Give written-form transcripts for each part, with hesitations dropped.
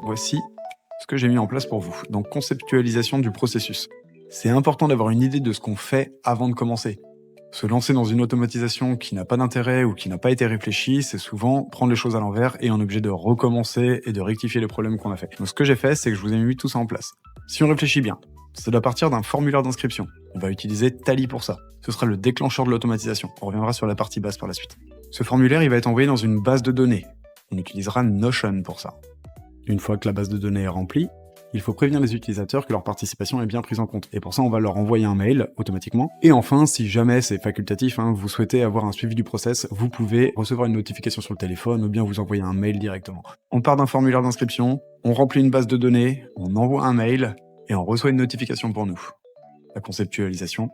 voici ce que j'ai mis en place pour vous. Donc, conceptualisation du processus. C'est important d'avoir une idée de ce qu'on fait avant de commencer. Se lancer dans une automatisation qui n'a pas d'intérêt ou qui n'a pas été réfléchie, c'est souvent prendre les choses à l'envers et on est obligé de recommencer et de rectifier les problèmes qu'on a fait. Donc ce que j'ai fait, c'est que je vous ai mis tout ça en place. Si on réfléchit bien, ça doit partir d'un formulaire d'inscription. On va utiliser Tally pour ça. Ce sera le déclencheur de l'automatisation. On reviendra sur la partie basse par la suite. Ce formulaire, il va être envoyé dans une base de données. On utilisera Notion pour ça. Une fois que la base de données est remplie, il faut prévenir les utilisateurs que leur participation est bien prise en compte. Et pour ça, on va leur envoyer un mail automatiquement. Et enfin, si jamais c'est facultatif, vous souhaitez avoir un suivi du process, vous pouvez recevoir une notification sur le téléphone ou bien vous envoyer un mail directement. On part d'un formulaire d'inscription, on remplit une base de données, on envoie un mail et on reçoit une notification pour nous. La conceptualisation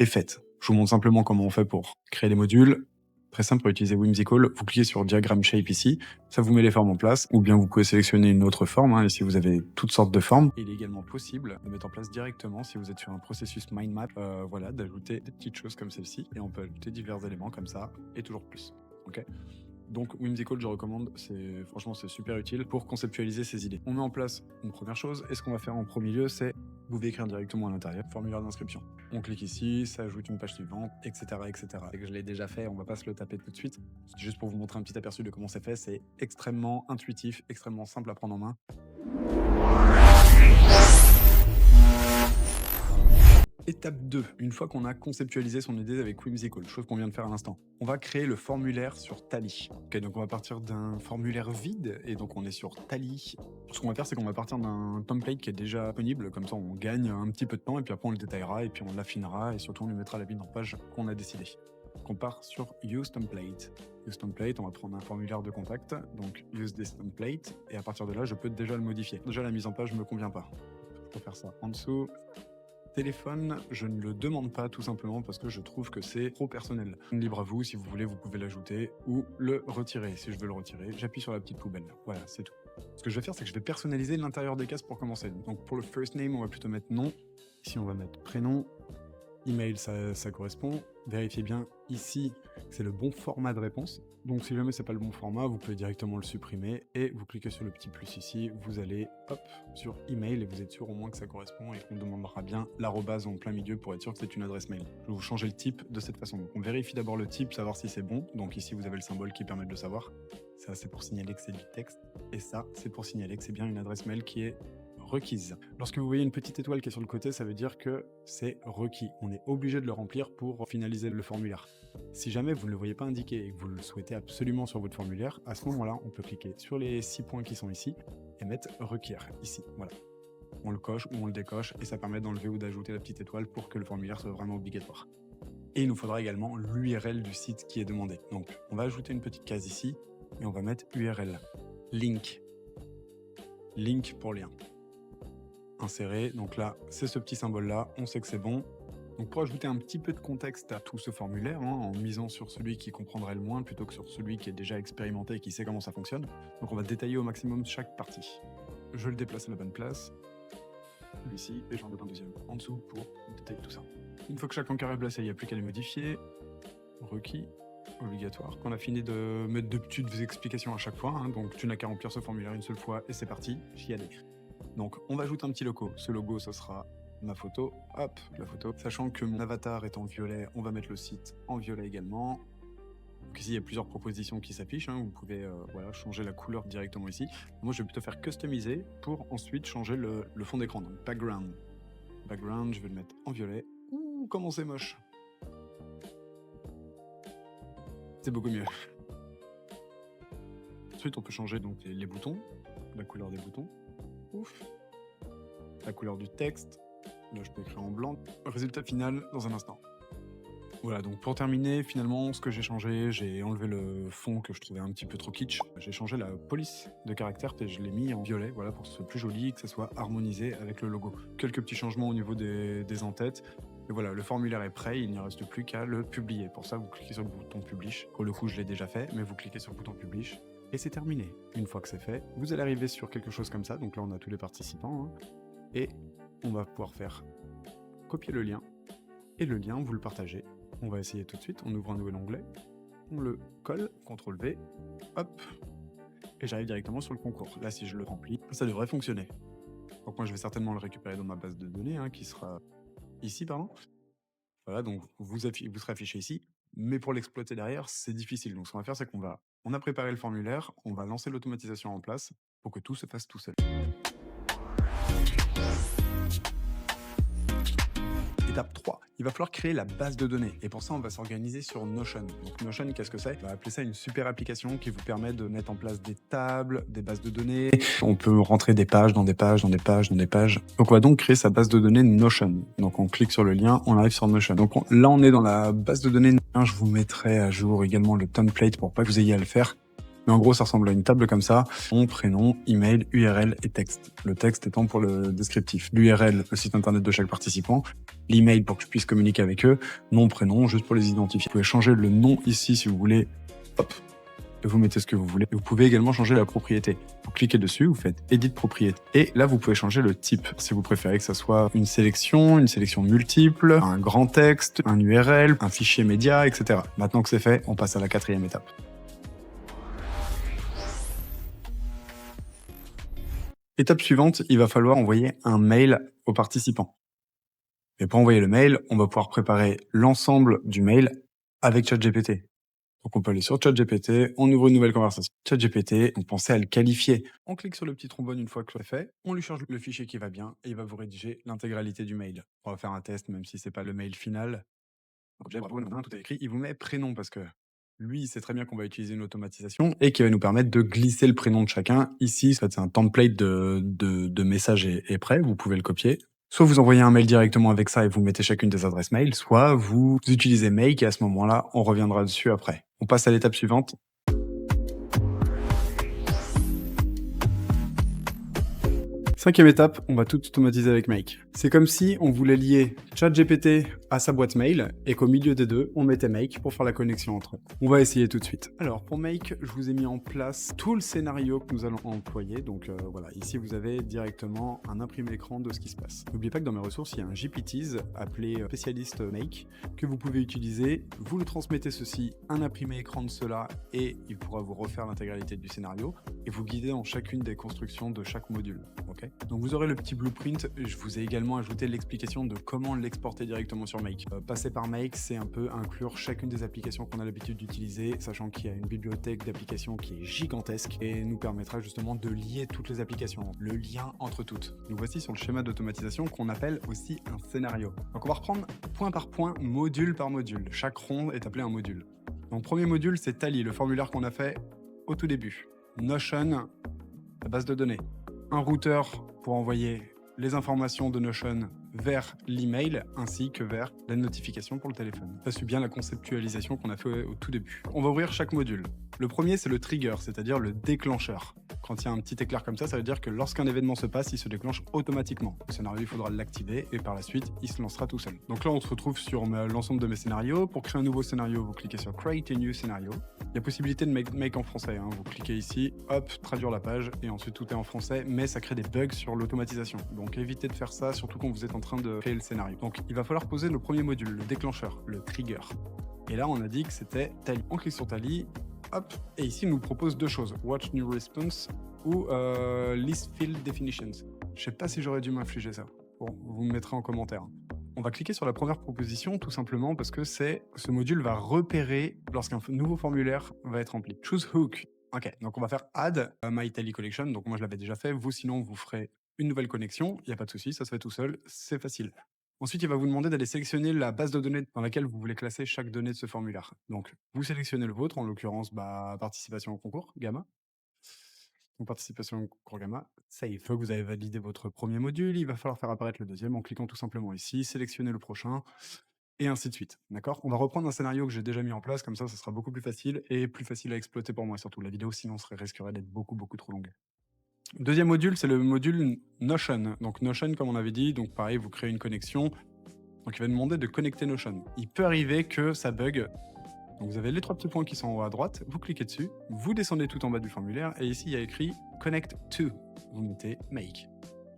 est faite. Je vous montre simplement comment on fait pour créer des modules. Très simple, pour utiliser Whimsical, vous cliquez sur Diagram Shape ici, ça vous met les formes en place, ou bien vous pouvez sélectionner une autre forme, ici vous avez toutes sortes de formes. Il est également possible de mettre en place directement, si vous êtes sur un processus mind map, d'ajouter des petites choses comme celle-ci, et on peut ajouter divers éléments comme ça, et toujours plus. Ok. Donc Whimsical, je recommande, franchement c'est super utile pour conceptualiser ces idées. On met en place une première chose, et ce qu'on va faire en premier lieu, c'est vous pouvez écrire directement à l'intérieur, formulaire d'inscription. On clique ici, ça ajoute une page suivante, etc. etc. Et que je l'ai déjà fait, on va pas se le taper tout de suite. C'est juste pour vous montrer un petit aperçu de comment c'est fait, c'est extrêmement intuitif, extrêmement simple à prendre en main. Étape 2, une fois qu'on a conceptualisé son idée avec Whimsical, chose qu'on vient de faire à l'instant, on va créer le formulaire sur Tally. Ok, donc on va partir d'un formulaire vide, et donc on est sur Tally. Ce qu'on va faire, c'est qu'on va partir d'un template qui est déjà disponible, comme ça on gagne un petit peu de temps, et puis après on le détaillera, et puis on l'affinera, et surtout on lui mettra la mise en page qu'on a décidé. Donc on part sur Use Template. Use Template, on va prendre un formulaire de contact, donc Use this template, et à partir de là, je peux déjà le modifier. Déjà la mise en page ne me convient pas. Je peux faire ça en dessous. Téléphone, je ne le demande pas tout simplement parce que je trouve que c'est trop personnel. Libre à vous, si vous voulez, vous pouvez l'ajouter ou le retirer. Si je veux le retirer, j'appuie sur la petite poubelle. Voilà, c'est tout. Ce que je vais faire, c'est que je vais personnaliser l'intérieur des cases pour commencer. Donc pour le first name, on va plutôt mettre nom. Ici, on va mettre prénom. Email, ça correspond. Vérifiez bien ici que c'est le bon format de réponse. Donc si jamais c'est pas le bon format, vous pouvez directement le supprimer et vous cliquez sur le petit plus ici, vous allez hop sur email et vous êtes sûr au moins que ça correspond et qu'on demandera bien l'arrobase en plein milieu pour être sûr que c'est une adresse mail. Je vais vous changer le type de cette façon. Donc on vérifie d'abord le type, savoir si c'est bon. Donc ici vous avez le symbole qui permet de le savoir. Ça c'est pour signaler que c'est du texte et ça c'est pour signaler que c'est bien une adresse mail qui est requise. Lorsque vous voyez une petite étoile qui est sur le côté, ça veut dire que c'est requis. On est obligé de le remplir pour finaliser le formulaire. Si jamais vous ne le voyez pas indiqué et que vous le souhaitez absolument sur votre formulaire, à ce moment-là, on peut cliquer sur les 6 points qui sont ici et mettre require ici. Voilà. On le coche ou on le décoche et ça permet d'enlever ou d'ajouter la petite étoile pour que le formulaire soit vraiment obligatoire. Et il nous faudra également l'URL du site qui est demandé. Donc, on va ajouter une petite case ici et on va mettre URL. Link. Link pour lien. Insérer, donc là c'est ce petit symbole là, on sait que c'est bon. Donc pour ajouter un petit peu de contexte à tout ce formulaire, en misant sur celui qui comprendrait le moins plutôt que sur celui qui est déjà expérimenté et qui sait comment ça fonctionne, donc on va détailler au maximum chaque partie. Je le déplace à la bonne place, ici, et j'en mets un deuxième en dessous pour détailler tout ça. Une fois que chaque encart est placé, il n'y a plus qu'à les modifier. Requis, obligatoire. On a fini de mettre de petites explications à chaque fois, donc tu n'as qu'à remplir ce formulaire une seule fois et c'est parti, j'y allais. Donc on va ajouter un petit logo. Ce logo, ce sera ma photo. Hop, la photo. Sachant que mon avatar est en violet, on va mettre le site en violet également. Donc ici, il y a plusieurs propositions qui s'affichent. Vous pouvez changer la couleur directement ici. Moi, je vais plutôt faire customiser pour ensuite changer le fond d'écran. Donc background. Background, je vais le mettre en violet. Ouh, comment c'est moche. C'est beaucoup mieux. Ensuite, on peut changer donc les boutons, la couleur des boutons. Ouf. La couleur du texte, là je peux écrire en blanc. Résultat final dans un instant. Voilà, donc pour terminer, finalement, ce que j'ai changé, j'ai enlevé le fond que je trouvais un petit peu trop kitsch. J'ai changé la police de caractère et je l'ai mis en violet, voilà, pour que ce soit plus joli et que ça soit harmonisé avec le logo. Quelques petits changements au niveau des en-têtes. Et voilà, le formulaire est prêt, il n'y reste plus qu'à le publier. Pour ça, vous cliquez sur le bouton Publish. Pour le coup, je l'ai déjà fait, mais vous cliquez sur le bouton Publish. Et c'est terminé. Une fois que c'est fait, vous allez arriver sur quelque chose comme ça. Donc là, on a tous les participants. Et on va pouvoir faire copier le lien. Et le lien, vous le partagez. On va essayer tout de suite. On ouvre un nouvel onglet. On le colle, CTRL V. Hop. et j'arrive directement sur le concours. Là, si je le remplis, ça devrait fonctionner. Donc moi, je vais certainement le récupérer dans ma base de données, hein, qui sera ici, pardon. Voilà, donc vous serez affiché ici. Mais pour l'exploiter derrière, c'est difficile. Donc ce qu'on va faire, c'est on a préparé le formulaire, on va lancer l'automatisation en place pour que tout se fasse tout seul. Étape 3, il va falloir créer la base de données. Et pour ça, on va s'organiser sur Notion. Donc Notion, qu'est-ce que c'est? On va appeler ça une super application qui vous permet de mettre en place des tables, des bases de données. On peut rentrer des pages dans des pages, dans des pages, dans des pages. Donc on va donc créer sa base de données Notion. Donc on clique sur le lien, on arrive sur Notion. Donc là, on est dans la base de données. Je vous mettrai à jour également le template pour pas que vous ayez à le faire. Mais en gros, ça ressemble à une table comme ça. Nom, prénom, email, URL et texte. Le texte étant pour le descriptif. L'URL, le site internet de chaque participant. L'email pour que je puisse communiquer avec eux. Nom, prénom, juste pour les identifier. Vous pouvez changer le nom ici si vous voulez. Hop. Et vous mettez ce que vous voulez. Vous pouvez également changer la propriété. Vous cliquez dessus, vous faites Edit propriété. Et là, vous pouvez changer le type. Si vous préférez que ça soit une sélection multiple, un grand texte, un URL, un fichier média, etc. Maintenant que c'est fait, on passe à la 4e étape. Étape suivante, il va falloir envoyer un mail aux participants. Et pour envoyer le mail, on va pouvoir préparer l'ensemble du mail avec ChatGPT. Donc on peut aller sur ChatGPT, on ouvre une nouvelle conversation. ChatGPT, on pensait à le qualifier. On clique sur le petit trombone une fois que c'est fait, on lui charge le fichier qui va bien et il va vous rédiger l'intégralité du mail. On va faire un test même si c'est pas le mail final. Donc déjà, bravo, tout est écrit. Il vous met prénom parce que lui, il sait très bien qu'on va utiliser une automatisation et qui va nous permettre de glisser le prénom de chacun. Ici, c'est un template de message est prêt, vous pouvez le copier. Soit vous envoyez un mail directement avec ça et vous mettez chacune des adresses mail, soit vous utilisez Make et à ce moment-là, on reviendra dessus après. On passe à l'étape suivante. 5e étape, on va tout automatiser avec Make. C'est comme si on voulait lier ChatGPT à sa boîte mail et qu'au milieu des deux, on mettait Make pour faire la connexion entre eux. On va essayer tout de suite. Alors pour Make, je vous ai mis en place tout le scénario que nous allons employer. Donc voilà, ici vous avez directement un imprimé écran de ce qui se passe. N'oubliez pas que dans mes ressources, il y a un GPTs appelé spécialiste Make que vous pouvez utiliser. Vous le transmettez ceci, un imprimé écran de cela et il pourra vous refaire l'intégralité du scénario et vous guider en chacune des constructions de chaque module. Okay. Donc vous aurez le petit blueprint, je vous ai également ajouté l'explication de comment l'exporter directement sur Make. Passer par Make, c'est un peu inclure chacune des applications qu'on a l'habitude d'utiliser, sachant qu'il y a une bibliothèque d'applications qui est gigantesque et nous permettra justement de lier toutes les applications, le lien entre toutes. Nous voici sur le schéma d'automatisation qu'on appelle aussi un scénario. Donc on va reprendre point par point, module par module. Chaque ronde est appelé un module. Donc premier module, c'est Tally, le formulaire qu'on a fait au tout début. Notion, la base de données. Un routeur pour envoyer les informations de Notion vers l'email ainsi que vers la notification pour le téléphone. Ça suit bien la conceptualisation qu'on a fait au tout début. On va ouvrir chaque module. Le premier, c'est le trigger, c'est-à-dire le déclencheur. Quand il y a un petit éclair comme ça veut dire que lorsqu'un événement se passe, il se déclenche automatiquement. Le scénario, il faudra l'activer et par la suite, il se lancera tout seul. Donc là, on se retrouve sur l'ensemble de mes scénarios. Pour créer un nouveau scénario, vous cliquez sur Create a New Scenario. Il y a possibilité de make en français. Vous cliquez ici, hop, traduire la page et ensuite tout est en français, mais ça crée des bugs sur l'automatisation. Donc évitez de faire ça, surtout quand vous êtes en train de créer le scénario. Donc il va falloir poser le premier module, le déclencheur, le trigger. Et là, on a dit que c'était Tally. On clique sur Tally. Hop, et ici, il nous propose deux choses, Watch New Response ou List Field Definitions. Je sais pas si j'aurais dû m'infliger ça. Bon, vous me mettrez en commentaire. On va cliquer sur la première proposition tout simplement parce que ce module va repérer lorsqu'un nouveau formulaire va être rempli. Choose Hook. Ok, donc on va faire Add My Tally Collection. Donc moi, je l'avais déjà fait. Vous, sinon, vous ferez une nouvelle connexion. Il n'y a pas de souci, ça se fait tout seul. C'est facile. Ensuite, il va vous demander d'aller sélectionner la base de données dans laquelle vous voulez classer chaque donnée de ce formulaire. Donc, vous sélectionnez le vôtre, en l'occurrence, participation au concours, Gamma. Donc, participation au concours Gamma, save. Une fois que vous avez validé votre premier module, il va falloir faire apparaître le deuxième en cliquant tout simplement ici, sélectionner le prochain, et ainsi de suite. D'accord? On va reprendre un scénario que j'ai déjà mis en place, comme ça sera beaucoup plus facile et plus facile à exploiter pour moi, surtout la vidéo, sinon risquerait d'être beaucoup trop longue. Deuxième module, c'est le module Notion. Donc Notion, comme on avait dit, donc pareil, vous créez une connexion. Donc il va demander de connecter Notion. Il peut arriver que ça bug. Donc vous avez les trois petits points qui sont en haut à droite, vous cliquez dessus, vous descendez tout en bas du formulaire, et ici il y a écrit Connect to. Vous mettez Make.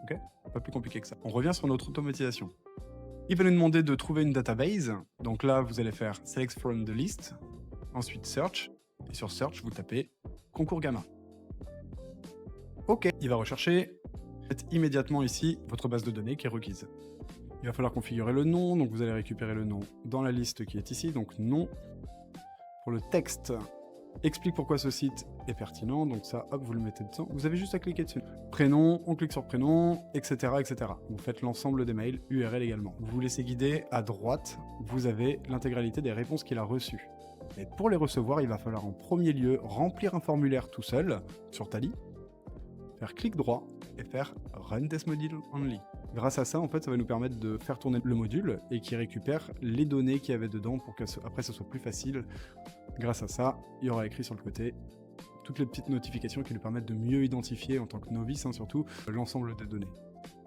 Ok? Pas plus compliqué que ça. On revient sur notre automatisation. Il va nous demander de trouver une database. Donc là, vous allez faire Select from the list, ensuite Search, et sur Search, vous tapez Concours Gamma. OK. Il va rechercher immédiatement ici votre base de données qui est requise. Il va falloir configurer le nom, donc vous allez récupérer le nom dans la liste qui est ici, donc nom. Pour le texte, explique pourquoi ce site est pertinent, donc ça, hop, vous le mettez dedans. Vous avez juste à cliquer dessus. Prénom, on clique sur prénom, etc., etc. Vous faites l'ensemble des mails, URL également. Vous vous laissez guider, à droite, vous avez l'intégralité des réponses qu'il a reçues. Mais pour les recevoir, il va falloir en premier lieu remplir un formulaire tout seul sur Tally, faire clic droit et faire Run Test Module Only. Grâce à ça, en fait, ça va nous permettre de faire tourner le module et qui récupère les données qu'il y avait dedans pour qu'après ce soit plus facile. Grâce à ça, il y aura écrit sur le côté toutes les petites notifications qui nous permettent de mieux identifier, en tant que novice surtout, l'ensemble des données.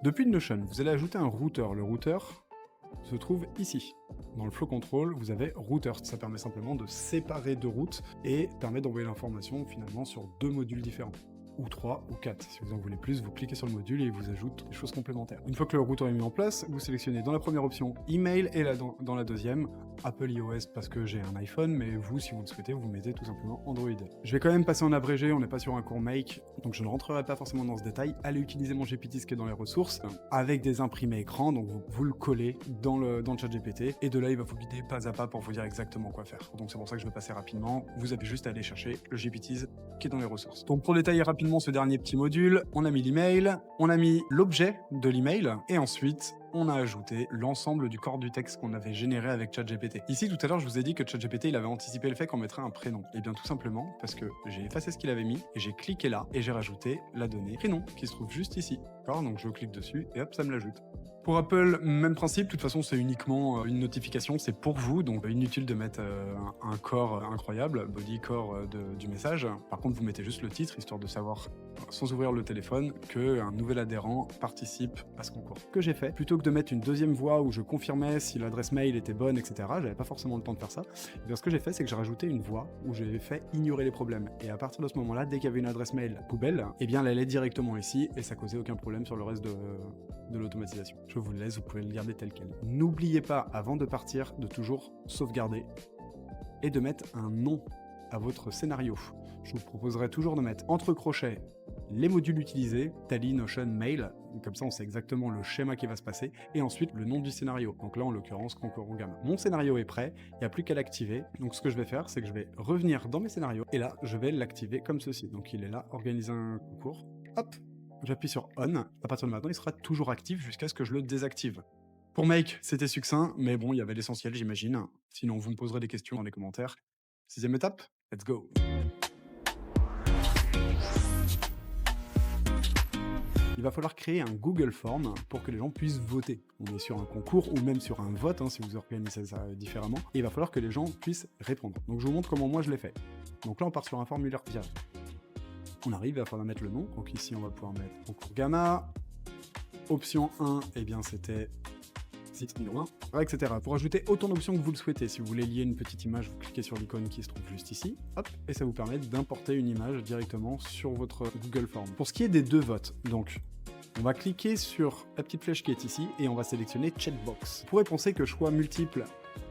Depuis le Notion, vous allez ajouter un routeur. Le routeur se trouve ici. Dans le flow control, vous avez router. Ça permet simplement de séparer deux routes et permet d'envoyer l'information finalement sur deux modules différents. Ou 3 ou 4. Si vous en voulez plus, vous cliquez sur le module et il vous ajoute des choses complémentaires. Une fois que le routeur est mis en place, vous sélectionnez dans la première option email et dans la deuxième Apple iOS parce que j'ai un iPhone, mais vous, si vous le souhaitez, vous mettez tout simplement Android. Je vais quand même passer en abrégé, on n'est pas sur un cours Make, donc je ne rentrerai pas forcément dans ce détail. Allez utiliser mon GPT qui est dans les ressources avec des imprimés écran, donc vous le collez dans le chat GPT et de là il va vous guider pas à pas pour vous dire exactement quoi faire. Donc c'est pour ça que je vais passer rapidement. Vous avez juste à aller chercher le GPT qui est dans les ressources. Donc pour détailler rapidement ce dernier petit module, on a mis l'email, on a mis l'objet de l'email et ensuite on a ajouté l'ensemble du corps du texte qu'on avait généré avec ChatGPT. Ici, tout à l'heure, je vous ai dit que ChatGPT, il avait anticipé le fait qu'on mettrait un prénom. Et bien tout simplement parce que j'ai effacé ce qu'il avait mis et j'ai cliqué là et j'ai rajouté la donnée prénom qui se trouve juste ici. D'accord, donc je clique dessus et hop, ça me l'ajoute. Pour Apple, même principe, de toute façon c'est uniquement une notification, c'est pour vous, donc inutile de mettre un corps incroyable, body core du message. Par contre vous mettez juste le titre, histoire de savoir, sans ouvrir le téléphone, qu'un nouvel adhérent participe à ce concours. Ce que j'ai fait, plutôt que de mettre une deuxième voix où je confirmais si l'adresse mail était bonne, etc., j'avais pas forcément le temps de faire ça, et bien ce que j'ai fait c'est que j'ai rajouté une voix où j'ai fait ignorer les problèmes. Et à partir de ce moment-là, dès qu'il y avait une adresse mail poubelle, eh bien elle allait directement ici et ça causait aucun problème sur le reste de l'automatisation. Je vous le laisse, vous pouvez le garder tel quel. N'oubliez pas, avant de partir, de toujours sauvegarder et de mettre un nom à votre scénario. Je vous proposerai toujours de mettre entre crochets les modules utilisés, Tally, Notion, Mail, comme ça on sait exactement le schéma qui va se passer, et ensuite le nom du scénario. Donc là en l'occurrence Concours Gamma. Mon scénario est prêt, il n'y a plus qu'à l'activer. Donc ce que je vais faire, c'est que je vais revenir dans mes scénarios, et là je vais l'activer comme ceci. Donc il est là, organiser un concours, hop, j'appuie sur On, à partir de maintenant il sera toujours actif jusqu'à ce que je le désactive. Pour Make, c'était succinct, mais bon, il y avait l'essentiel j'imagine. Sinon vous me poserez des questions dans les commentaires. 6e étape, let's go. Il va falloir créer un Google Form pour que les gens puissent voter. On est sur un concours ou même sur un vote, si vous organisez ça différemment. Et il va falloir que les gens puissent répondre. Donc je vous montre comment moi je l'ai fait. Donc là on part sur un formulaire direct. On arrive, il va falloir mettre le nom. Donc ici on va pouvoir mettre Concours Gamma. Option 1, eh bien c'était site numéro 1, etc. Pour ajouter autant d'options que vous le souhaitez. Si vous voulez lier une petite image, vous cliquez sur l'icône qui se trouve juste ici, hop, et ça vous permet d'importer une image directement sur votre Google Form. Pour ce qui est des deux votes, donc, on va cliquer sur la petite flèche qui est ici et on va sélectionner Checkbox. Vous pourrez penser que choix multiple,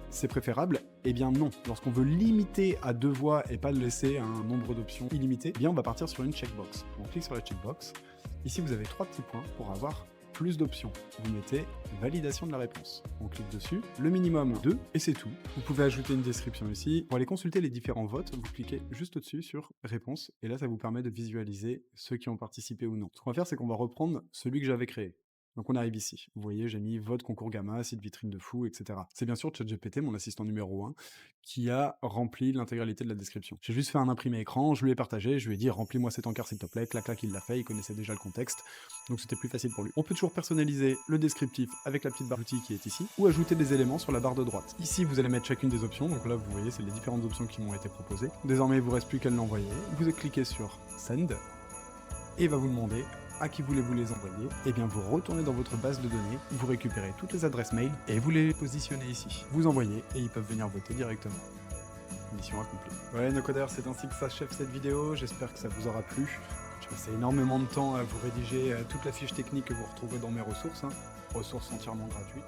c'est préférable. Eh bien non, lorsqu'on veut limiter à 2 voix et pas le laisser à un nombre d'options illimité, eh bien on va partir sur une checkbox. On clique sur la checkbox. Ici vous avez 3 petits points pour avoir plus d'options. Vous mettez validation de la réponse. On clique dessus, le minimum 2 et c'est tout. Vous pouvez ajouter une description ici. Pour aller consulter les différents votes, vous cliquez juste au-dessus sur réponse et là ça vous permet de visualiser ceux qui ont participé ou non. Ce qu'on va faire, c'est qu'on va reprendre celui que j'avais créé. Donc on arrive ici. Vous voyez, j'ai mis vote concours Gamma, site vitrine de fou, etc. C'est bien sûr ChatGPT, mon assistant numéro 1, qui a rempli l'intégralité de la description. J'ai juste fait un imprimé écran, je lui ai partagé, je lui ai dit remplis-moi cet encart s'il te plaît, clac clac il l'a fait, il connaissait déjà le contexte, donc c'était plus facile pour lui. On peut toujours personnaliser le descriptif avec la petite barre d'outils qui est ici, ou ajouter des éléments sur la barre de droite. Ici vous allez mettre chacune des options, donc là vous voyez c'est les différentes options qui m'ont été proposées. Désormais il vous reste plus qu'à l'envoyer, vous cliquez sur Send, et il va vous demander à qui voulez-vous les envoyer, et bien vous retournez dans votre base de données, vous récupérez toutes les adresses mail et vous les positionnez ici. Vous envoyez et ils peuvent venir voter directement. Mission accomplie. Ouais, nos codeurs, c'est ainsi que s'achève cette vidéo, j'espère que ça vous aura plu. J'ai passé énormément de temps à vous rédiger toute la fiche technique que vous retrouverez dans mes ressources, ressources entièrement gratuites.